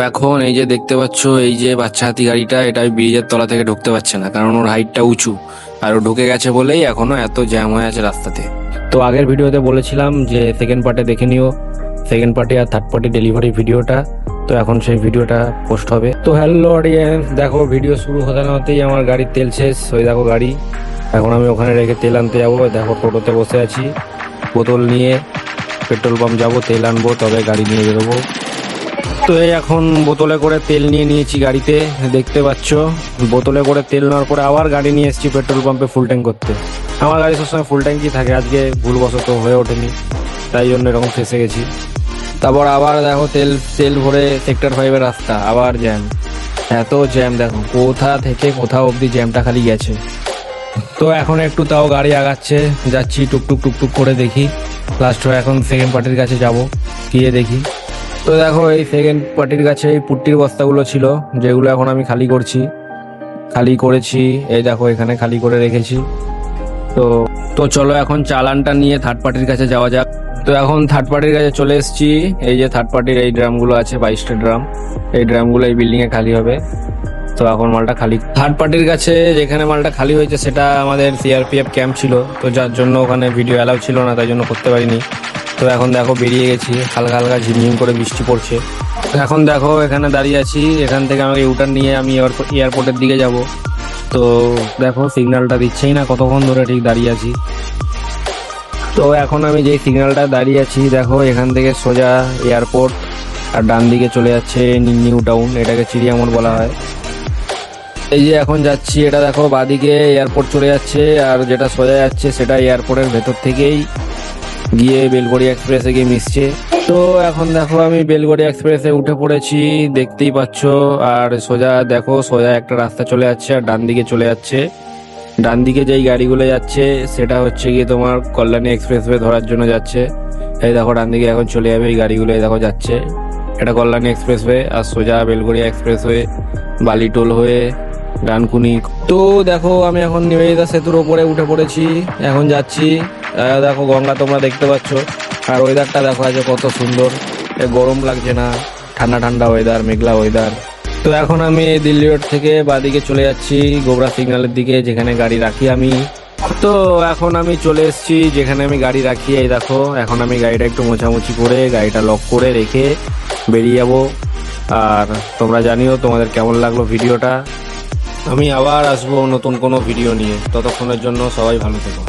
এখন এই যে দেখতে পাচ্ছ, এই যে বাচ্চা হাতি গাড়িটা, এটা ব্রিজের তলা থেকে ঢুকতে পারছে না, কারণ ওর হাইটটা উঁচু। আর ও ঢুকে গেছে বলেই এখনো এত জ্যাম হয়ে আছে রাস্তাতে। তো আগের ভিডিওতে বলেছিলাম যে সেকেন্ড পার্টে দেখে নিও, সেকেন্ড পার্টি আর থার্ড পার্টি ডেলিভারি ভিডিওটা। তো এখন সেই ভিডিওটা পোস্ট হবে। তো হ্যালো অডিয়েন্স, দেখো ভিডিও শুরু হতে না হতেই আমার গাড়ির তেল শেষ। ওই দেখো গাড়ি, এখন আমি ওখানে রেখে তেল আনতে যাবো। দেখো টোটোতে বসে আছি, বোতল নিয়ে পেট্রোল পাম্প যাবো, তেল আনবো, তবে গাড়ি নিয়ে বেরোবো। তো এই এখন বোতলে করে তেল নিয়ে নিয়েছি গাড়িতে, দেখতে পাচ্ছ। বোতলে করে তেল নেওয়ার পরে আবার গাড়ি নিয়ে এসেছি পেট্রোল পাম্পে ফুল ট্যাঙ্ক করতে। আমার গাড়ি সবসময় ফুল ট্যাঙ্কই থাকে, আজকে ভুলবশত হয়ে ওঠেনি, তাই জন্য এরকম ফেসে গেছি। তারপর আবার দেখো তেল তেল ভরে সেক্টর 5-এর রাস্তা, আবার জ্যাম, এত জ্যাম দেখো, কোথা থেকে কোথাও অবধি জ্যামটা খালি গেছে। তো এখন একটু তাও গাড়ি আগাচ্ছে, যাচ্ছি টুকটুক টুকটুক করে, দেখি লাস্ট এখন সেকেন্ড পার্টির কাছে যাব, গিয়ে দেখি। তো দেখো এই সেকেন্ড পার্টির কাছে এই পুট্টির বস্তাগুলো ছিল, যেগুলো এখন আমি খালি করেছি। এই দেখো এখানে খালি করে রেখেছি। তো তো চলো এখন চালানটা নিয়ে থার্ড পার্টির কাছে যাওয়া যাক। তো এখন থার্ড পার্টির কাছে চলে এসেছি। এই যে থার্ড পার্টির এই ড্রামগুলো আছে, 22টা ড্রাম। এই ড্রামগুলো এই বিল্ডিংয়ে খালি হবে। তো এখন মালটা খালি থার্ড পার্টির কাছে, যেখানে মালটা খালি হয়েছে সেটা আমাদের সিআরপিএফ ক্যাম্প ছিল, তো যার জন্য ওখানে ভিডিও অ্যালাউ ছিল না, তাই জন্য করতে পারিনি। তো এখন দেখো বেরিয়ে গেছি, হালকা হালকা ঝিমঝিম করে বৃষ্টি পড়ছে। এখন দেখো এখানে দাঁড়িয়ে আছি, এখান থেকে আমাকে ইউটার্ন নিয়ে আমি এয়ারপোর্টের দিকে যাব। তো দেখো সিগন্যালটা দিচ্ছেই না, কতক্ষণ ধরে ঠিক দাঁড়িয়ে আছি। তো এখন আমি যেই সিগন্যালটা দাঁড়িয়ে আছি, দেখো এখান থেকে সোজা এয়ারপোর্ট, আর ডান দিকে চলে যাচ্ছে নিউ টাউন, এটাকে চিড়িয়ামোড় বলা হয়। এই যে এখন যাচ্ছি, এটা দেখো বাদিকে এয়ারপোর্ট চলে যাচ্ছে, আর যেটা সোজা যাচ্ছে সেটা এয়ারপোর্টের ভেতর থেকেই গিয়ে বেলগড়িয়া এক্সপ্রেসে গিয়ে মিশছে। তো এখন দেখো আমি বেলগড়িয়া এক্সপ্রেসে উঠে পড়েছি, দেখতেই পাচ্ছ। আর সোজা দেখো, সোজা একটা রাস্তা চলে যাচ্ছে, আর ডান দিকে চলে যাচ্ছে। ডান দিকে যেই গাড়িগুলো যাচ্ছে সেটা হচ্ছে গিয়ে তোমার কল্যাণী এক্সপ্রেসওয়ে ধরার জন্য যাচ্ছে। এই দেখো ডান দিকে এখন চলে যাবে এই গাড়িগুলো, এই দেখো যাচ্ছে, এটা কল্যাণী এক্সপ্রেসওয়ে। আর সোজা বেলগড়িয়া এক্সপ্রেসওয়ে, বালিটোল হয়ে ডানকুনি। তো দেখো আমি এখন নিবেদিতা সেতুর ওপরে উঠে পড়েছি, এখন যাচ্ছি। দেখো গঙ্গা তোমরা দেখতে পাচ্ছ, আর ওয়েদারটা দেখো আজ কত সুন্দর, গরম লাগছে না, ঠান্ডা ঠান্ডা ওয়েদার, মেঘলা ওয়েদার। তো এখন আমি দিল্লি রোড থেকে বাদিকে চলে যাচ্ছি গোবরা সিগন্যালের দিকে, যেখানে গাড়ি রাখি আমি। তো এখন আমি চলে এসেছি যেখানে আমি গাড়ি রাখি। এই দেখো এখন আমি গাড়িটা একটু মোছামুছি করে, গাড়িটা লক করে রেখে বেরিয়ে যাবো। আর তোমরা জানিও তোমাদের কেমন লাগলো ভিডিওটা। আমি আবার আসবো নতুন কোনো ভিডিও নিয়ে, ততক্ষণের জন্য সবাই ভালো থেকো।